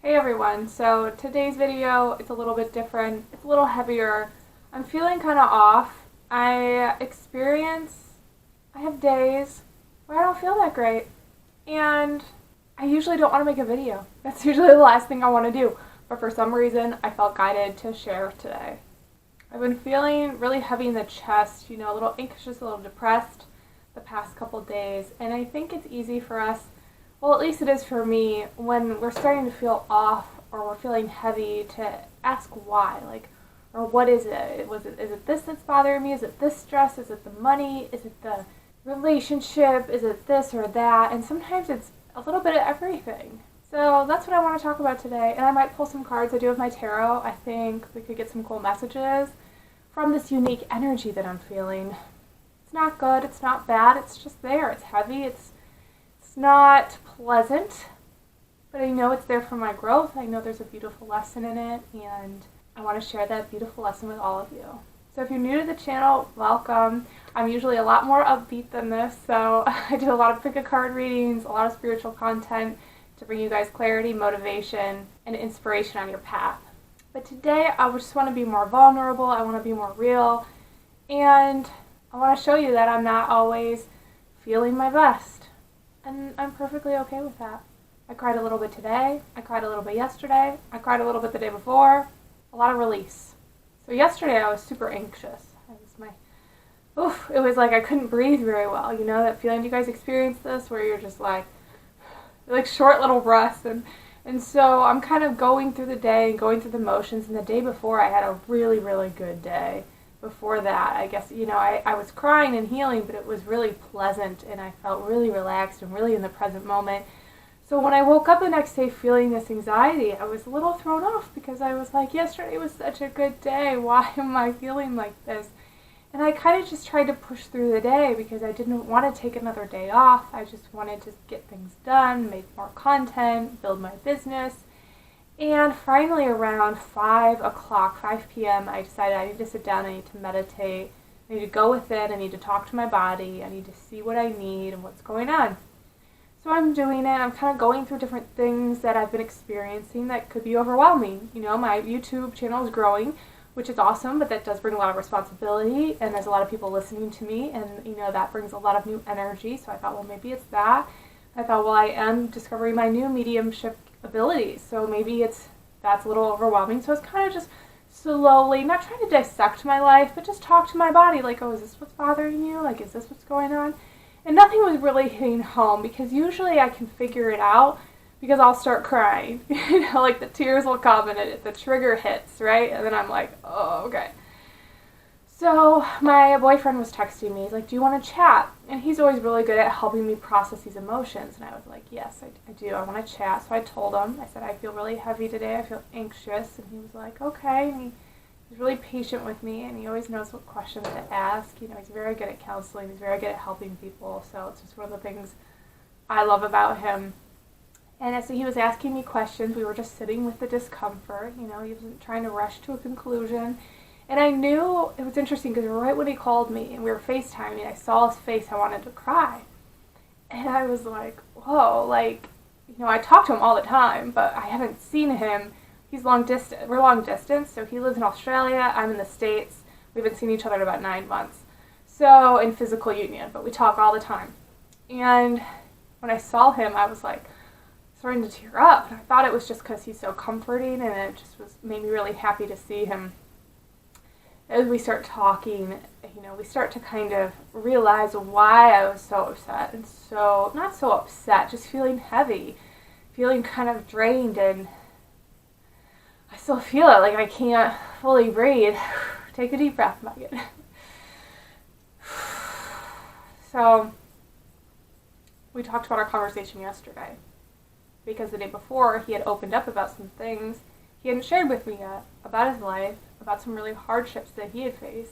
Hey everyone, so today's video is a little bit different. It's a little heavier. I'm feeling kind of off. I have days where I don't feel that great. And I usually don't want to make a video. That's usually the last thing I want to do. But for some reason, I felt guided to share today. I've been feeling really heavy in the chest, a little anxious, a little depressed the past couple days. And I think it's easy for us, well, at least it is for me, when we're starting to feel off or we're feeling heavy, to ask why, or what is it? Is it this that's bothering me? Is it this stress? Is it the money? Is it the relationship? Is it this or that? And sometimes it's a little bit of everything. So that's what I want to talk about today. And I might pull some cards. I do have my tarot. I think we could get some cool messages from this unique energy that I'm feeling. It's not good. It's not bad. It's just there. It's heavy. It's not pleasant, but I know it's there for my growth. I know there's a beautiful lesson in it, and I want to share that beautiful lesson with all of you. So if you're new to the channel, welcome. I'm usually a lot more upbeat than this, so I do a lot of pick a card readings, a lot of spiritual content to bring you guys clarity, motivation, and inspiration on your path. But today I just want to be more vulnerable, I want to be more real, and I want to show you that I'm not always feeling my best. And I'm perfectly okay with that. I cried a little bit today. I cried a little bit yesterday. I cried a little bit the day before. A lot of release. So yesterday I was super anxious. It was like I couldn't breathe very well. You know that feeling? You guys experience this where you're just like short little breaths. And so I'm kind of going through the day and going through the motions. And the day before I had a really, really good day. Before that, I guess, I was crying and healing, but it was really pleasant, and I felt really relaxed and really in the present moment. So when I woke up the next day feeling this anxiety, I was a little thrown off because I was like, yesterday was such a good day. Why am I feeling like this? And I kind of just tried to push through the day because I didn't want to take another day off. I just wanted to get things done, make more content, build my business. And finally around 5 p.m., I decided I need to sit down, I need to meditate, I need to go within, I need to talk to my body, I need to see what I need and what's going on. So I'm doing it, I'm kind of going through different things that I've been experiencing that could be overwhelming. My YouTube channel is growing, which is awesome, but that does bring a lot of responsibility, and there's a lot of people listening to me, and that brings a lot of new energy, so I thought, well, maybe it's that. I thought, well, I am discovering my new mediumship abilities, so maybe that's a little overwhelming. So it's kind of just slowly, not trying to dissect my life, but just talk to my body, oh, is this what's bothering you? Is this what's going on? And nothing was really hitting home, because usually I can figure it out, because I'll start crying. The tears will come and the trigger hits, right? And then I'm like, oh, okay. So my boyfriend was texting me. He's like, do you want to chat? And he's always really good at helping me process these emotions. And I was like, yes, I do. I want to chat. So I told him. I said, I feel really heavy today. I feel anxious. And he was like, okay. And he's really patient with me. And he always knows what questions to ask. He's very good at counseling. He's very good at helping people. So it's just one of the things I love about him. And as he was asking me questions, we were just sitting with the discomfort. He wasn't trying to rush to a conclusion. And I knew, it was interesting because right when he called me and we were FaceTiming, I saw his face, I wanted to cry. And I was like, whoa, I talk to him all the time, but I haven't seen him. He's long distance, we're long distance, so he lives in Australia, I'm in the States. We haven't seen each other in about 9 months. So, in physical union, but we talk all the time. And when I saw him, I was starting to tear up. And I thought it was just because he's so comforting, and it just made me really happy to see him. As we start talking, we start to kind of realize why I was so upset. And so, not so upset, just feeling heavy, feeling kind of drained, and I still feel it, I can't fully breathe. Take a deep breath, Megan. So, we talked about our conversation yesterday, because the day before he had opened up about some things he hadn't shared with me yet about his life, about some really hardships that he had faced.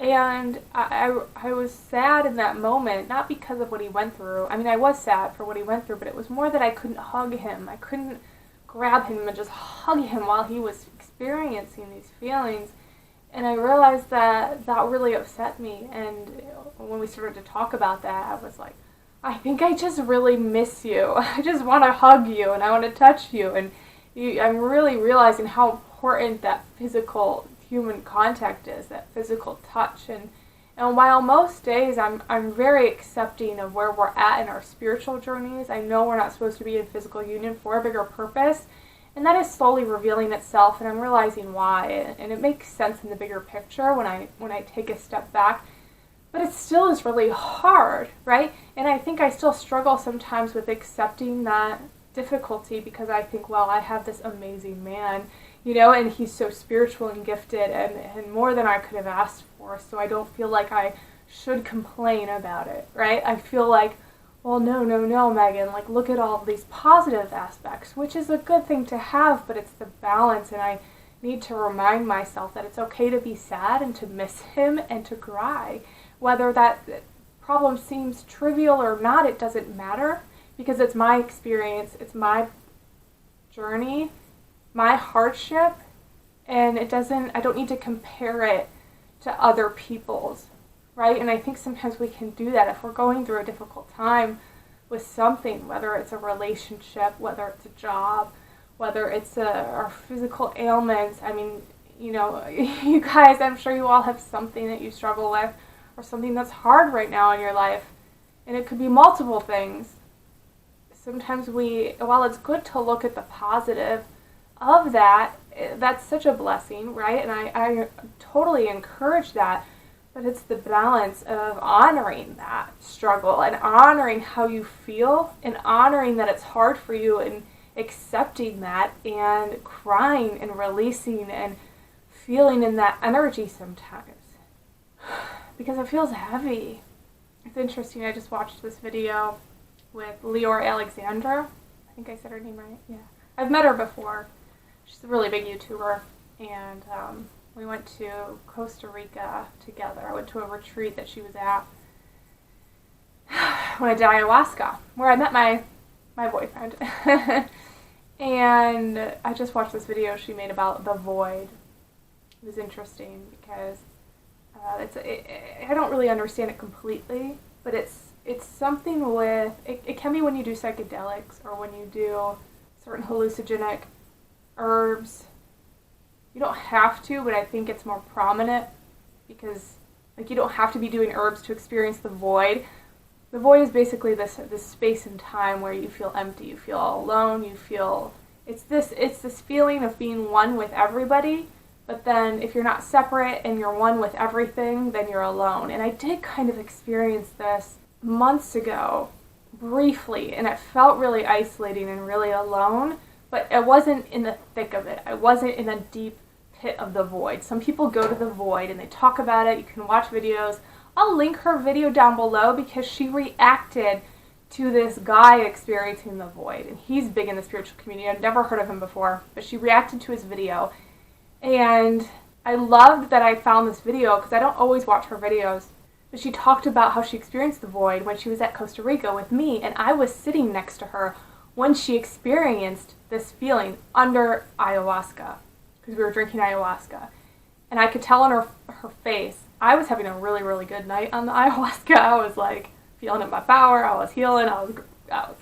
And I was sad in that moment, not because of what he went through. I mean, I was sad for what he went through, but it was more that I couldn't hug him. I couldn't grab him and just hug him while he was experiencing these feelings. And I realized that really upset me. And when we started to talk about that, I was like, I think I just really miss you. I just want to hug you and I want to touch you. And I'm really realizing how important that physical human contact is, that physical touch. And while most days I'm very accepting of where we're at in our spiritual journeys, I know we're not supposed to be in physical union for a bigger purpose. And that is slowly revealing itself, and I'm realizing why. And it makes sense in the bigger picture when I take a step back. But it still is really hard, right? And I think I still struggle sometimes with accepting that difficulty because I think, well, I have this amazing man, and he's so spiritual and gifted and more than I could have asked for, so I don't feel like I should complain about it, right? I feel like, well, no, Megan, like, look at all these positive aspects, which is a good thing to have, but it's the balance, and I need to remind myself that it's okay to be sad and to miss him and to cry. Whether that problem seems trivial or not, it doesn't matter, because it's my experience, it's my journey, my hardship, and I don't need to compare it to other people's, right? And I think sometimes we can do that if we're going through a difficult time with something, whether it's a relationship, whether it's a job, whether it's our physical ailments. I mean, you guys, I'm sure you all have something that you struggle with or something that's hard right now in your life, and it could be multiple things. Sometimes while it's good to look at the positive of that, that's such a blessing, right? And I totally encourage that, but it's the balance of honoring that struggle and honoring how you feel and honoring that it's hard for you and accepting that and crying and releasing and feeling in that energy sometimes. Because it feels heavy. It's interesting, I just watched this video with Leor Alexandra. I think I said her name right. Yeah. I've met her before. She's a really big YouTuber. And we went to Costa Rica together. I went to a retreat that she was at when I did ayahuasca, where I met my boyfriend. And I just watched this video she made about the void. It was interesting because I don't really understand it completely, but it's something with, it can be when you do psychedelics or when you do certain hallucinogenic herbs. You don't have to, but I think it's more prominent because, like, you don't have to be doing herbs to experience the void. The void is basically this space and time where you feel empty, you feel all alone, you feel, it's this feeling of being one with everybody. But then if you're not separate and you're one with everything, then you're alone. And I did kind of experience this months ago, briefly, and it felt really isolating and really alone, but I wasn't in the thick of it. I wasn't in the deep pit of the void. Some people go to the void and they talk about it. You can watch videos. I'll link her video down below because she reacted to this guy experiencing the void. And he's big in the spiritual community. I've never heard of him before, but she reacted to his video. And I loved that I found this video because I don't always watch her videos. But she talked about how she experienced the void when she was at Costa Rica with me, and I was sitting next to her when she experienced this feeling under ayahuasca, because we were drinking ayahuasca. And I could tell on her face, I was having a really, really good night on the ayahuasca. I was like feeling in my power, I was healing, I was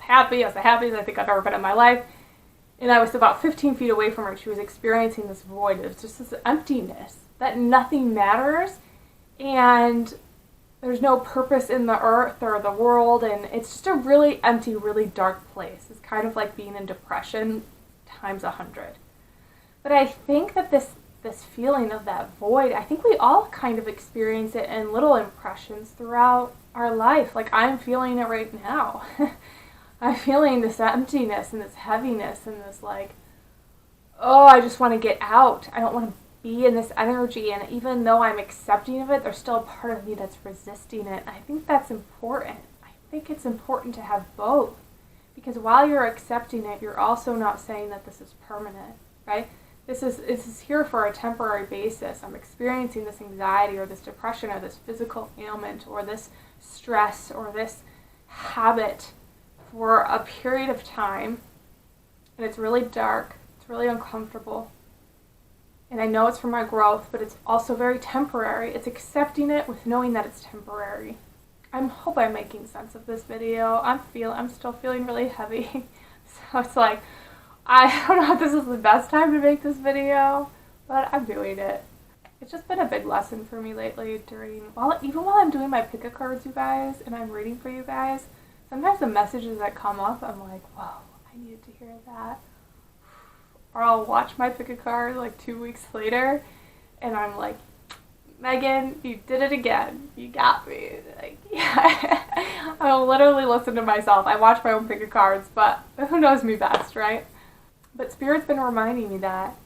happy, I was the happiest I think I've ever been in my life. And I was about 15 feet away from her. She was experiencing this void. It was just this emptiness, that nothing matters, and there's no purpose in the earth or the world, and it's just a really empty, really dark place. It's kind of like being in depression times 100. But I think that this feeling of that void, I think we all kind of experience it in little impressions throughout our life. Like, I'm feeling it right now. I'm feeling this emptiness and this heaviness and this, like, oh, I just want to get out. I don't want to be in this energy. And even though I'm accepting of it, there's still a part of me that's resisting it. I think that's important. I think it's important to have both. Because while you're accepting it, you're also not saying that this is permanent, right? This is here for a temporary basis. I'm experiencing this anxiety or this depression or this physical ailment or this stress or this habit for a period of time, and it's really dark, it's really uncomfortable, and I know it's for my growth, but it's also very temporary. It's accepting it with knowing that it's temporary. I hope I'm making sense of this video. I'm still feeling really heavy, so it's like, I don't know if this is the best time to make this video, but I'm doing it. It's just been a big lesson for me lately even while I'm doing my pick a cards, you guys, and I'm reading for you guys, sometimes the messages that come up, I'm like, whoa, I needed to hear that. Or I'll watch my pick a card like 2 weeks later, and I'm like, Megan, you did it again. You got me. Like, yeah. I'll literally listen to myself. I watch my own pick of cards, but who knows me best, right? But Spirit's been reminding me that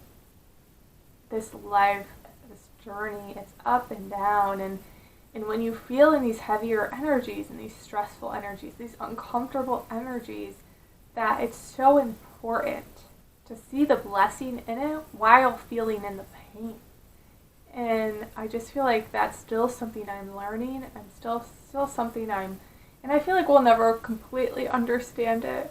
this life, this journey, it's up and down, and when you feel in these heavier energies and these stressful energies, these uncomfortable energies, that it's so important to see the blessing in it while feeling in the pain. And I just feel like that's still something I'm learning, and still something and I feel like we'll never completely understand it,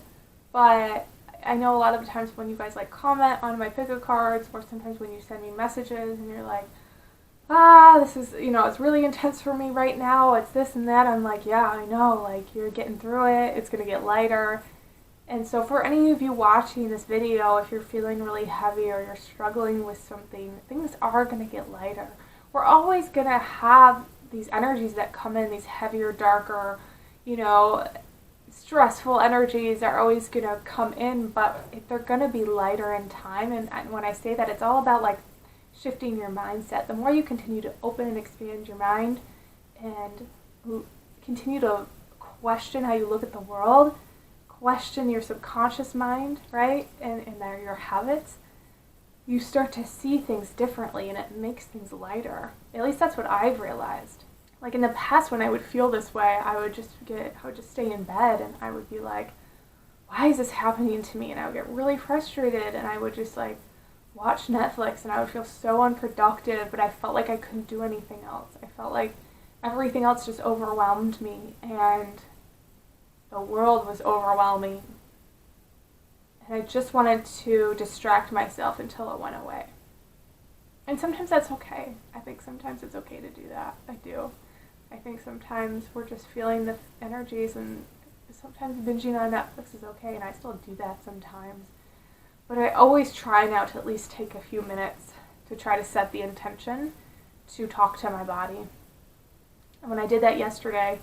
but I know a lot of the times when you guys like comment on my pick a cards, or sometimes when you send me messages and you're like, this is, it's really intense for me right now, it's this and that, I'm like, yeah, I know, like, you're getting through it, it's gonna get lighter. And so for any of you watching this video, if you're feeling really heavy or you're struggling with something, things are going to get lighter. We're always going to have these energies that come in, these heavier, darker, stressful energies are always going to come in, but they're going to be lighter in time. And when I say that, it's all about like shifting your mindset. The more you continue to open and expand your mind and continue to question how you look at the world, question your subconscious mind, right, and your habits, you start to see things differently, and it makes things lighter. At least that's what I've realized. Like in the past, when I would feel this way, I would just stay in bed, and I would be like, why is this happening to me? And I would get really frustrated, and I would just like watch Netflix, and I would feel so unproductive, but I felt like I couldn't do anything else. I felt like everything else just overwhelmed me, and the world was overwhelming, and I just wanted to distract myself until it went away. And sometimes that's okay. I think sometimes it's okay to do that. I do. I think sometimes we're just feeling the energies, and sometimes binging on Netflix is okay, and I still do that sometimes. But I always try now to at least take a few minutes to try to set the intention to talk to my body. And when I did that yesterday,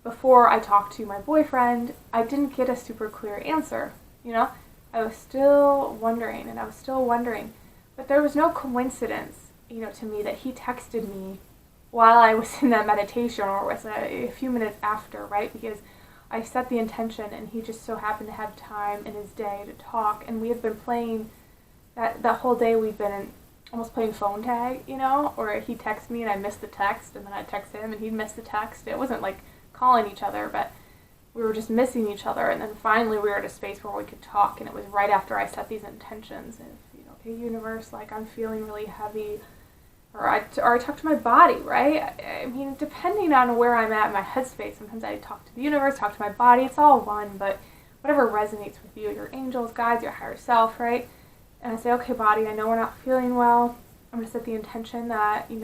before I talked to my boyfriend, I didn't get a super clear answer, I was still wondering, but there was no coincidence, to me that he texted me while I was in that meditation, or was a few minutes after, right? Because I set the intention, and he just so happened to have time in his day to talk, and we had been playing, that whole day we've been almost playing phone tag, or he'd text me and I missed the text, and then I'd text him and he'd miss the text. It wasn't like calling each other, but we were just missing each other, and then finally we were at a space where we could talk, and it was right after I set these intentions, and okay, universe, like, I'm feeling really heavy, or I talk to my body, right? I mean, depending on where I'm at in my headspace, sometimes I talk to the universe, talk to my body, it's all one, but whatever resonates with you, your angels, guides, your higher self, right? And I say, okay, body, I know we're not feeling well, I'm going to set the intention that, we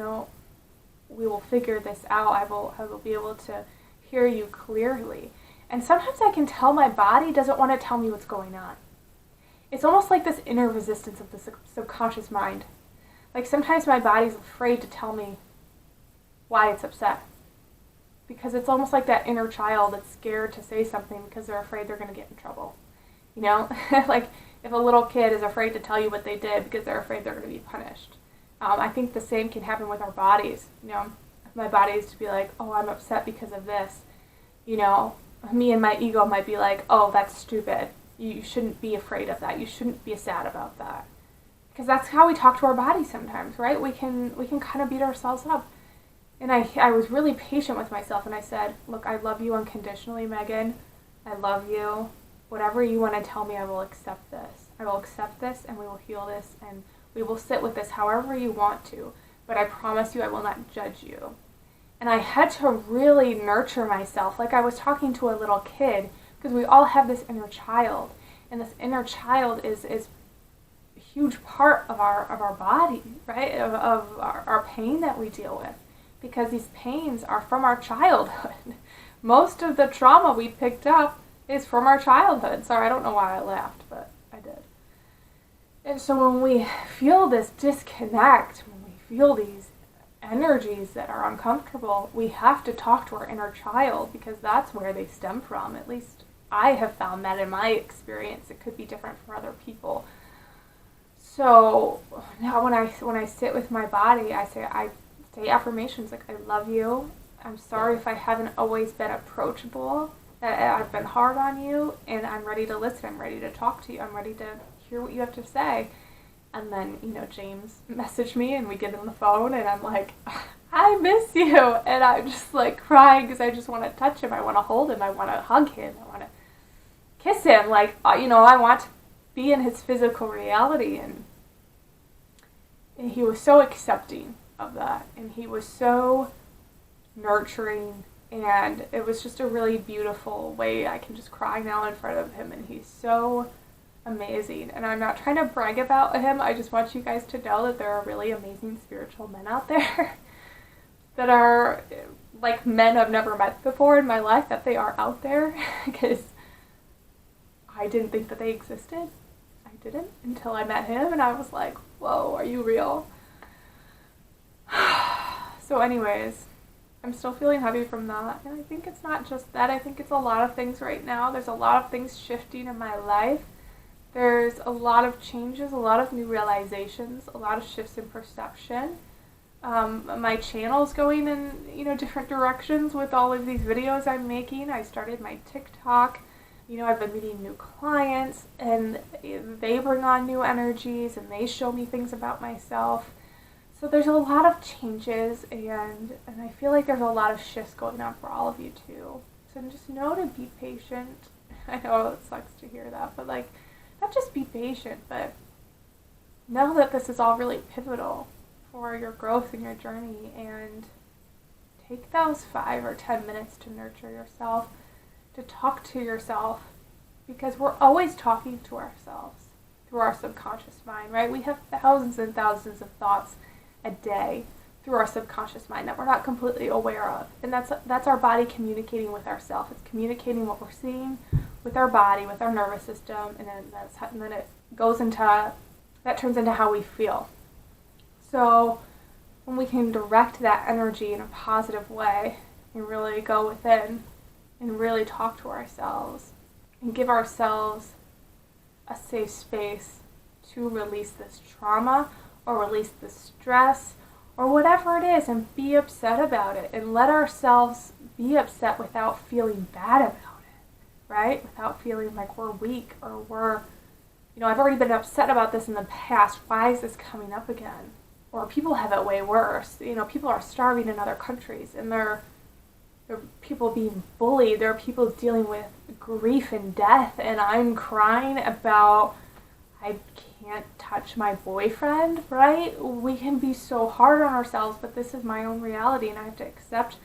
will figure this out, I will be able to hear you clearly. And sometimes I can tell my body doesn't want to tell me what's going on. It's almost like this inner resistance of the subconscious mind. Like sometimes my body's afraid to tell me why it's upset. Because it's almost like that inner child that's scared to say something because they're afraid they're going to get in trouble. Like if a little kid is afraid to tell you what they did because they're afraid they're going to be punished. I think the same can happen with our bodies, If my body is to be like, oh, I'm upset because of this, me and my ego might be like, oh, that's stupid. You shouldn't be afraid of that. You shouldn't be sad about that. Because that's how we talk to our bodies sometimes, right? We can kind of beat ourselves up. And I was really patient with myself, and I said, look, I love you unconditionally, Megan. I love you. Whatever you want to tell me, I will accept this. I will accept this, and we will heal this, and we will sit with this however you want to. But I promise you I will not judge you. And I had to really nurture myself like I was talking to a little kid, because we all have this inner child, and this inner child is a huge part of our body, right? Of our pain that we deal with, because these pains are from our childhood. Most of the trauma we picked up is from our childhood. Sorry, I don't know why I laughed, but I did. And so when we feel this disconnect, when we feel these energies that are uncomfortable, we have to talk to our inner child, because that's where they stem from. At least I have found that in my experience. It could be different for other people. So now when I sit with my body, I say affirmations like, I love you. I'm sorry if I haven't always been approachable. I've been hard on you, and I'm ready to listen. I'm ready to talk to you. I'm ready to hear what you have to say. And then, James messaged me, and we get on the phone, and I'm like, I miss you. And I'm just like crying because I just want to touch him. I want to hold him. I want to hug him. I want to kiss him. Like, I want to be in his physical reality. And he was so accepting of that. And he was so nurturing. And it was just a really beautiful way. I can just cry now in front of him. And he's so amazing. And I'm not trying to brag about him. I just want you guys to know that there are really amazing spiritual men out there that are like men I've never met before in my life, that they are out there, because I didn't think that they existed. I didn't until I met him, and I was like, whoa, are you real? So anyways, I'm still feeling heavy from that, and I think it's not just that. I think it's a lot of things right now. There's a lot of things shifting in my life. There's a lot of changes, a lot of new realizations, a lot of shifts in perception. My channel's going in, different directions with all of these videos I'm making. I started my TikTok. I've been meeting new clients, and they bring on new energies, and they show me things about myself. So there's a lot of changes, and I feel like there's a lot of shifts going on for all of you too. So just know to be patient. I know it sucks to hear that, but not just be patient, but know that this is all really pivotal for your growth and your journey, and take those 5 or 10 minutes to nurture yourself, to talk to yourself, because we're always talking to ourselves through our subconscious mind, right? We have thousands and thousands of thoughts a day through our subconscious mind that we're not completely aware of, and that's our body communicating with ourselves. It's communicating what we're seeing with our body, with our nervous system, and then it goes into, that turns into how we feel. So when we can direct that energy in a positive way and really go within and really talk to ourselves and give ourselves a safe space to release this trauma or release this stress or whatever it is, and be upset about it, and let ourselves be upset without feeling bad about it, right? Without feeling like we're weak or we're, I've already been upset about this in the past. Why is this coming up again? Or people have it way worse. People are starving in other countries, and there are people being bullied. There are people dealing with grief and death, and I'm crying about, I can't touch my boyfriend, right? We can be so hard on ourselves, but this is my own reality, and I have to accept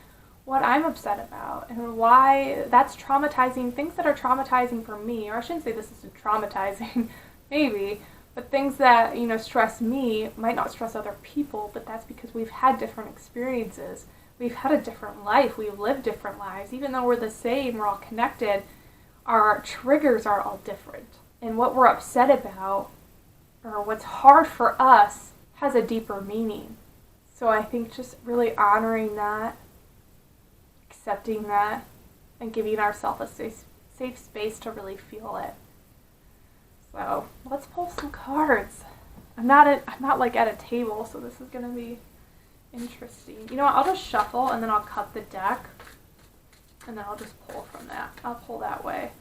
what I'm upset about and why that's traumatizing. Things that are traumatizing for me, or I shouldn't say this is traumatizing, maybe, but things that, stress me might not stress other people, but that's because we've had different experiences. We've had a different life. We've lived different lives. Even though we're the same, we're all connected, our triggers are all different. And what we're upset about, or what's hard for us, has a deeper meaning. So I think just really honoring that, accepting that, and giving ourselves a safe space to really feel it. So let's pull some cards. I'm not at a table, so this is gonna be interesting. You know what? I'll just shuffle, and then I'll cut the deck, and then I'll just pull from that. I'll pull that way,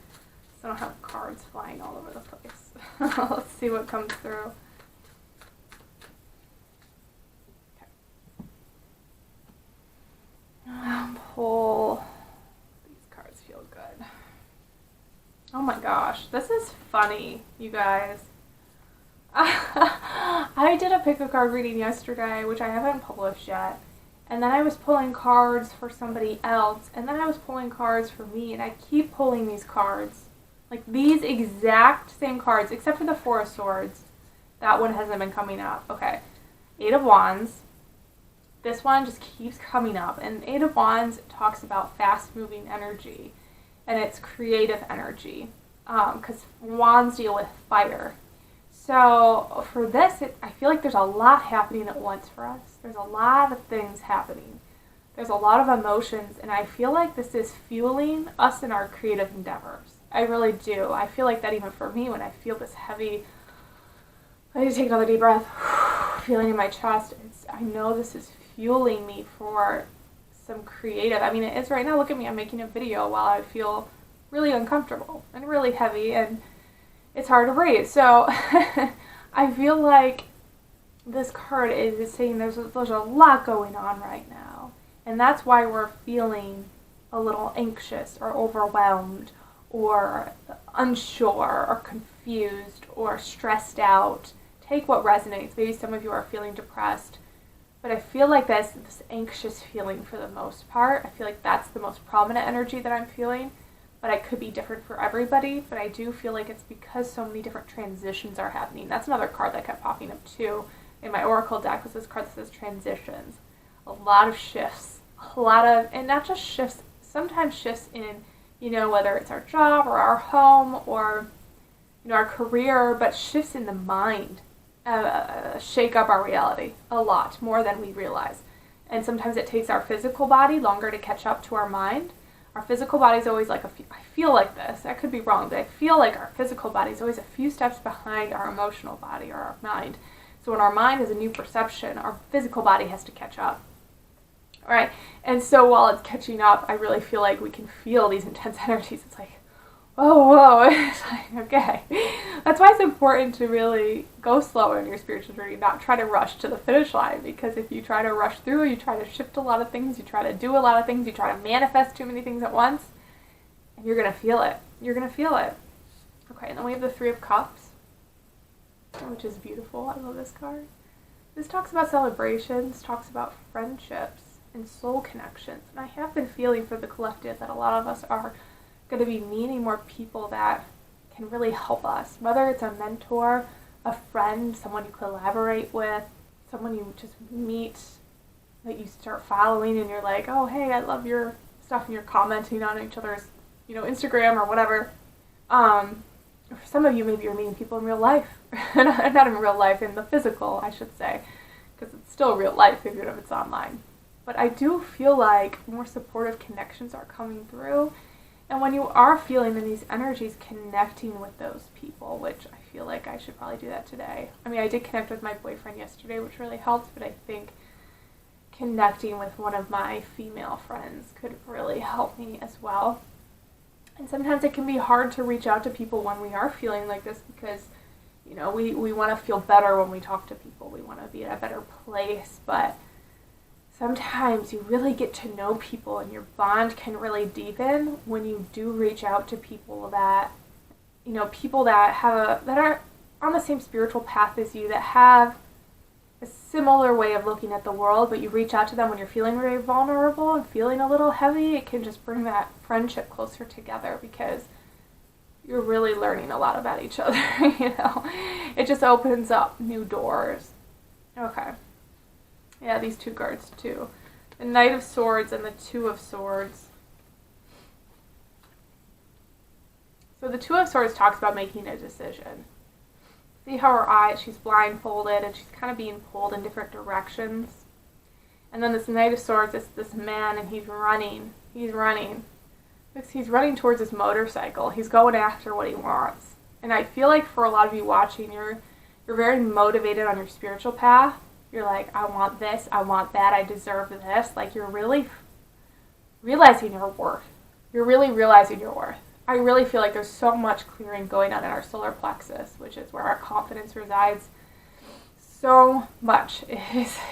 so I don't have cards flying all over the place. Let's see what comes through. Okay. Pull. These cards feel good. Oh my gosh, this is funny, you guys. I did a pick a card reading yesterday, which I haven't published yet, and then I was pulling cards for somebody else, and then I was pulling cards for me, and I keep pulling these cards. Like these exact same cards, except for the Four of Swords. That one hasn't been coming up. Okay. Eight of Wands. This one just keeps coming up, and Eight of Wands talks about fast-moving energy, and it's creative energy, because wands deal with fire. So for this, I feel like there's a lot happening at once for us. There's a lot of things happening. There's a lot of emotions, and I feel like this is fueling us in our creative endeavors. I really do. I feel like that even for me when I feel this heavy, I need to take another deep breath, feeling in my chest. I know this is fueling me for some creative. I mean, it is right now. Look at me. I'm making a video while I feel really uncomfortable and really heavy, and it's hard to breathe. So I feel like this card is saying there's a lot going on right now. And that's why we're feeling a little anxious or overwhelmed or unsure or confused or stressed out. Take what resonates. Maybe some of you are feeling depressed. But I feel like this anxious feeling for the most part. I feel like that's the most prominent energy that I'm feeling. But it could be different for everybody. But I do feel like it's because so many different transitions are happening. That's another card that kept popping up too in my Oracle deck, was this card that says transitions. A lot of shifts. A lot of, and not just shifts, sometimes shifts in, whether it's our job or our home or, our career, but shifts in the mind shake up our reality a lot more than we realize. And sometimes it takes our physical body longer to catch up to our mind. Our physical body is always like I feel like this. I could be wrong, but I feel like our physical body is always a few steps behind our emotional body or our mind. So when our mind has a new perception, our physical body has to catch up. All right, and so while it's catching up, I really feel like we can feel these intense energies. It's like, whoa. It's like, okay. That's why it's important to really go slow in your spiritual journey, not try to rush to the finish line, because if you try to rush through, you try to shift a lot of things, you try to do a lot of things, you try to manifest too many things at once, and you're going to feel it. You're going to feel it. Okay, and then we have the Three of Cups, which is beautiful. I love this card. This talks about celebrations, talks about friendships, and soul connections. And I have been feeling for the collective that a lot of us are going to be meeting more people that can really help us, whether it's a mentor, a friend, someone you collaborate with, someone you just meet that you start following and you're like, oh, hey, I love your stuff, and you're commenting on each other's, Instagram or whatever. For some of you, maybe you're meeting people in real life. Not in real life, in the physical, I should say, because it's still real life, even if it's online. But I do feel like more supportive connections are coming through. And when you are feeling in these energies, connecting with those people, which I feel like I should probably do that today. I mean, I did connect with my boyfriend yesterday, which really helped, but I think connecting with one of my female friends could really help me as well. And sometimes it can be hard to reach out to people when we are feeling like this because, we want to feel better when we talk to people. We want to be in a better place, but sometimes you really get to know people and your bond can really deepen when you do reach out to people that, people that that are on the same spiritual path as you, that have a similar way of looking at the world, but you reach out to them when you're feeling very vulnerable and feeling a little heavy. It can just bring that friendship closer together because you're really learning a lot about each other, It just opens up new doors. Okay. Yeah, these two cards too. The Knight of Swords and the Two of Swords. So the Two of Swords talks about making a decision. See how her eyes, she's blindfolded and she's kind of being pulled in different directions. And then this Knight of Swords is this man and he's running. He's running towards his motorcycle. He's going after what he wants. And I feel like for a lot of you watching, you're very motivated on your spiritual path. You're like, I want this, I want that, I deserve this. Like, you're really realizing your worth. You're really realizing your worth. I really feel like there's so much clearing going on in our solar plexus, which is where our confidence resides. So much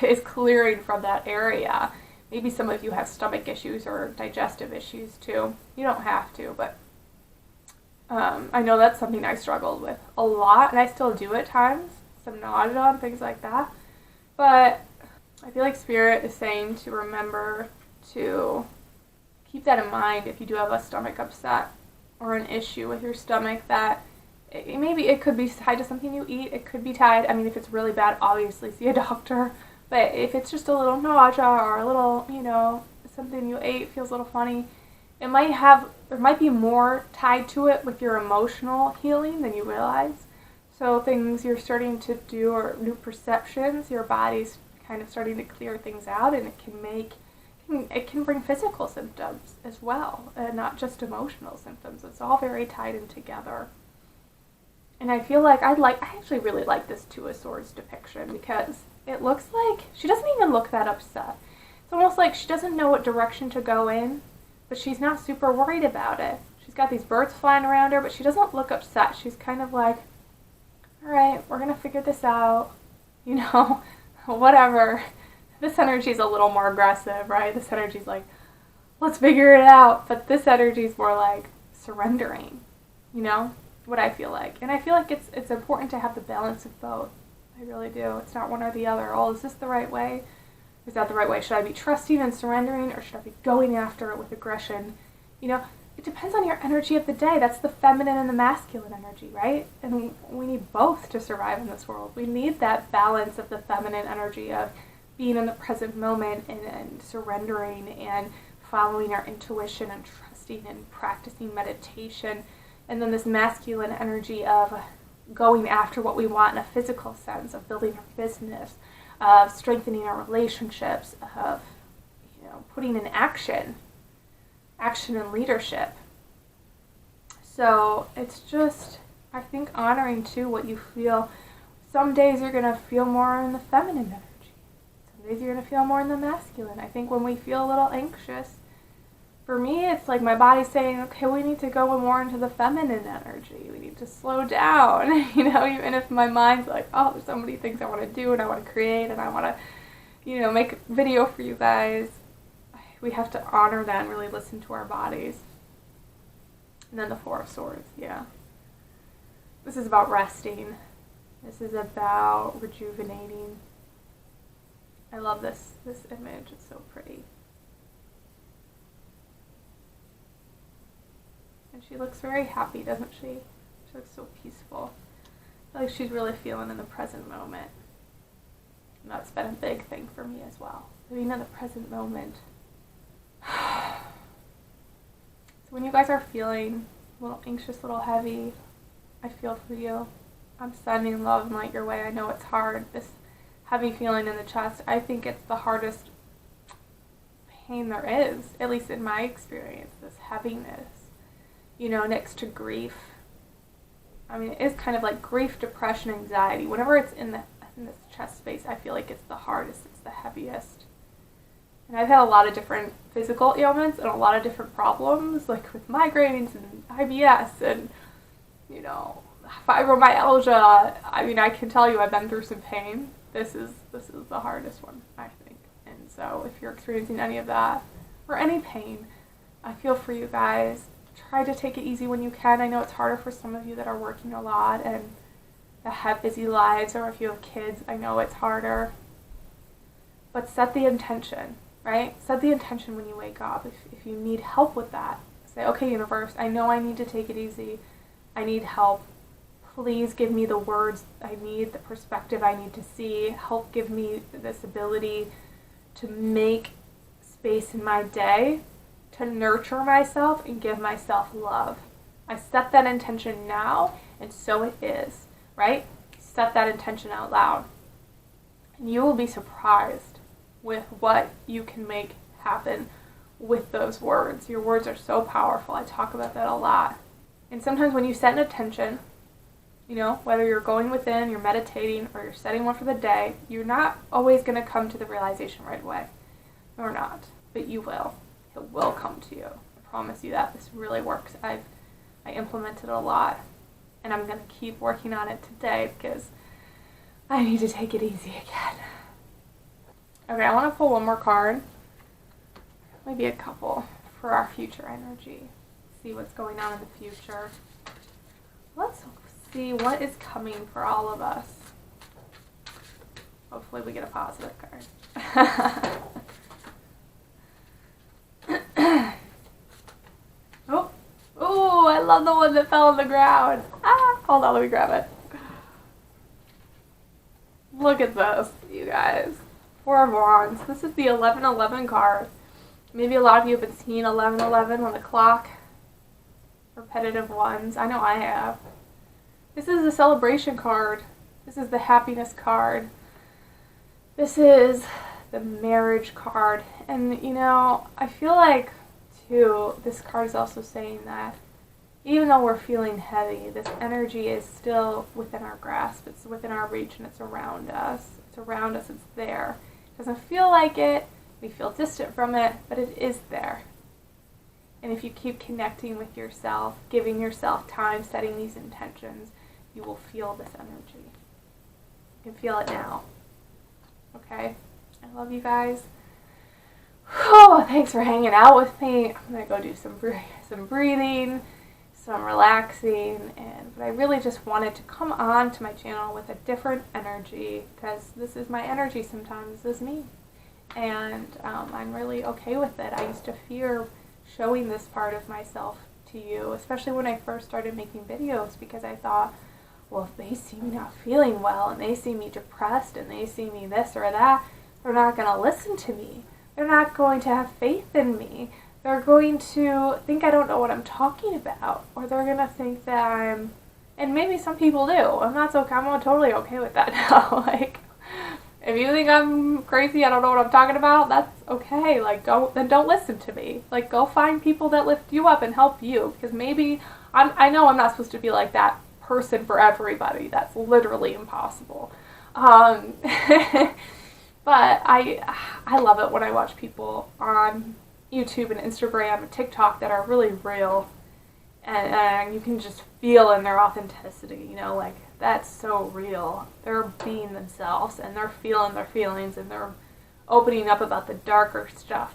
is clearing from that area. Maybe some of you have stomach issues or digestive issues too. You don't have to, but I know that's something I struggled with a lot, and I still do at times. Some nausea and things like that. But I feel like Spirit is saying to remember to keep that in mind if you do have a stomach upset or an issue with your stomach, that maybe it could be tied to something you eat. It could be tied, if it's really bad, obviously see a doctor. But if it's just a little nausea or a little, something you ate feels a little funny, there might be more tied to it with your emotional healing than you realize. So things you're starting to do or new perceptions, your body's kind of starting to clear things out, and it can bring physical symptoms as well, and not just emotional symptoms. It's all very tied in together. And I feel like I actually really like this Two of Swords depiction, because it looks like she doesn't even look that upset. It's almost like she doesn't know what direction to go in, but she's not super worried about it. She's got these birds flying around her, but she doesn't look upset. She's kind of like, all right, we're going to figure this out, whatever. This energy's a little more aggressive, right? This energy's like, let's figure it out. But this energy's more like surrendering, what I feel like. And I feel like it's important to have the balance of both. I really do. It's not one or the other. Oh, is this the right way? Is that the right way? Should I be trusting and surrendering, or should I be going after it with aggression? It depends on your energy of the day. That's the feminine and the masculine energy, right? And we need both to survive in this world. We need that balance of the feminine energy of being in the present moment and surrendering and following our intuition and trusting and practicing meditation. And then this masculine energy of going after what we want in a physical sense, of building our business, of strengthening our relationships, of putting in action and leadership. So it's just, I think, honoring too what you feel. Some days you're going to feel more in the feminine energy. Some days you're going to feel more in the masculine. I think when we feel a little anxious, for me, it's like my body's saying, okay, we need to go more into the feminine energy. We need to slow down, even if my mind's like, oh, there's so many things I want to do and I want to create and I want to, make a video for you guys. We have to honor that and really listen to our bodies. And then the Four of Swords, yeah. This is about resting. This is about rejuvenating. I love this image. It's so pretty. And she looks very happy, doesn't she? She looks so peaceful. I feel like she's really feeling in the present moment. And that's been a big thing for me as well. Being in the present moment. So when you guys are feeling a little anxious, a little heavy, I feel for you. I'm sending love and light your way. I know it's hard, this heavy feeling in the chest. I think it's the hardest pain there is, at least in my experience, this heaviness, next to grief. I mean, it is kind of like grief, depression, anxiety. Whenever it's in this chest space, I feel like it's the hardest, it's the heaviest. And I've had a lot of different physical ailments and a lot of different problems, like with migraines and IBS and, fibromyalgia. I mean, I can tell you I've been through some pain. This is the hardest one, I think. And so if you're experiencing any of that or any pain, I feel for you guys. Try to take it easy when you can. I know it's harder for some of you that are working a lot and that have busy lives, or if you have kids, I know it's harder. But set the intention. Right? Set the intention when you wake up. If you need help with that, say, okay, universe, I know I need to take it easy. I need help. Please give me the words I need, the perspective I need to see. Help give me this ability to make space in my day, to nurture myself and give myself love. I set that intention now, and so it is. Right? Set that intention out loud. And you will be surprised with what you can make happen with those words. Your words are so powerful. I talk about that a lot. And sometimes when you set an intention, whether you're going within, you're meditating, or you're setting one for the day, you're not always going to come to the realization right away. Or not. But you will. It will come to you. I promise you that. This really works. I implemented a lot. And I'm going to keep working on it today because I need to take it easy again. Okay, I want to pull one more card, maybe a couple, for our future energy. See what's going on in the future. Let's see what is coming for all of us. Hopefully we get a positive card. Oh, I love the one that fell on the ground. Hold on, let me grab it. Look at this, you guys. Four of Wands. This is the 1111 card. Maybe a lot of you have been seeing 1111 on the clock. Repetitive ones. I know I have. This is the celebration card. This is the happiness card. This is the marriage card. And, you know, I feel like, too, this card is also saying that even though we're feeling heavy, this energy is still within our grasp. It's within our reach, and it's around us. It's around us. It's there. It doesn't feel like it. We feel distant from it, but it is there. And if you keep connecting with yourself, giving yourself time, setting these intentions, you will feel this energy. You can feel it now. Okay? I love you guys. Oh, thanks for hanging out with me. I'm going to go do some breathing, some relaxing, but I really just wanted to come on to my channel with a different energy, because this is my energy sometimes. This is me. And I'm really okay with it. I used to fear showing this part of myself to you, especially when I first started making videos, because I thought, well, if they see me not feeling well, and they see me depressed, and they see me this or that, they're not going to listen to me. They're not going to have faith in me. They're going to think I don't know what I'm talking about, or they're going to think that I'm, and maybe some people do, and that's okay. I'm totally okay with that now. Like, if you think I'm crazy, I don't know what I'm talking about, that's okay. Like, then don't listen to me. Like, go find people that lift you up and help you, because maybe, I know I'm not supposed to be like that person for everybody. That's literally impossible. But I love it when I watch people on YouTube and Instagram and TikTok that are really real, and you can just feel in their authenticity, you know, like, that's so real. They're being themselves, and they're feeling their feelings, and they're opening up about the darker stuff.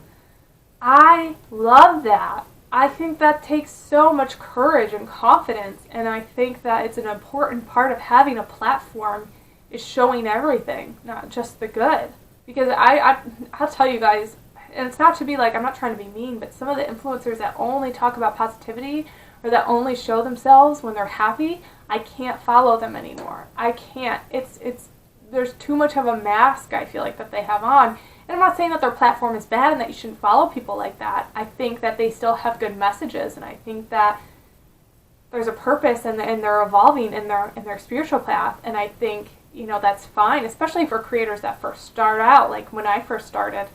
I love that. I think that takes so much courage and confidence, and I think that it's an important part of having a platform is showing everything, not just the good. Because I'll tell you guys, and it's not to be like, I'm not trying to be mean, but some of the influencers that only talk about positivity or that only show themselves when they're happy, I can't follow them anymore. I can't. There's too much of a mask, I feel like, that they have on. And I'm not saying that their platform is bad and that you shouldn't follow people like that. I think that they still have good messages, and I think that there's a purpose, and they're evolving in their spiritual path, and I think, you know, that's fine, especially for creators that first start out. Like, when I first started,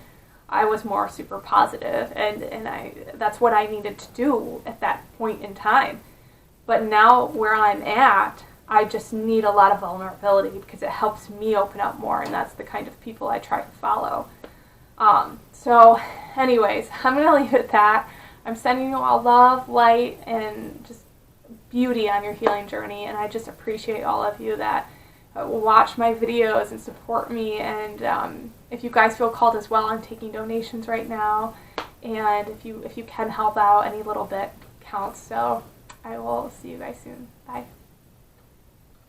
I was more super positive, and that's what I needed to do at that point in time. But now where I'm at, I just need a lot of vulnerability, because it helps me open up more, and that's the kind of people I try to follow. So anyways, I'm going to leave it at that. I'm sending you all love, light, and just beauty on your healing journey, and I just appreciate all of you that watch my videos and support me, and if you guys feel called as well, I'm taking donations right now, and if you can help out, any little bit counts. So I will see you guys soon. Bye.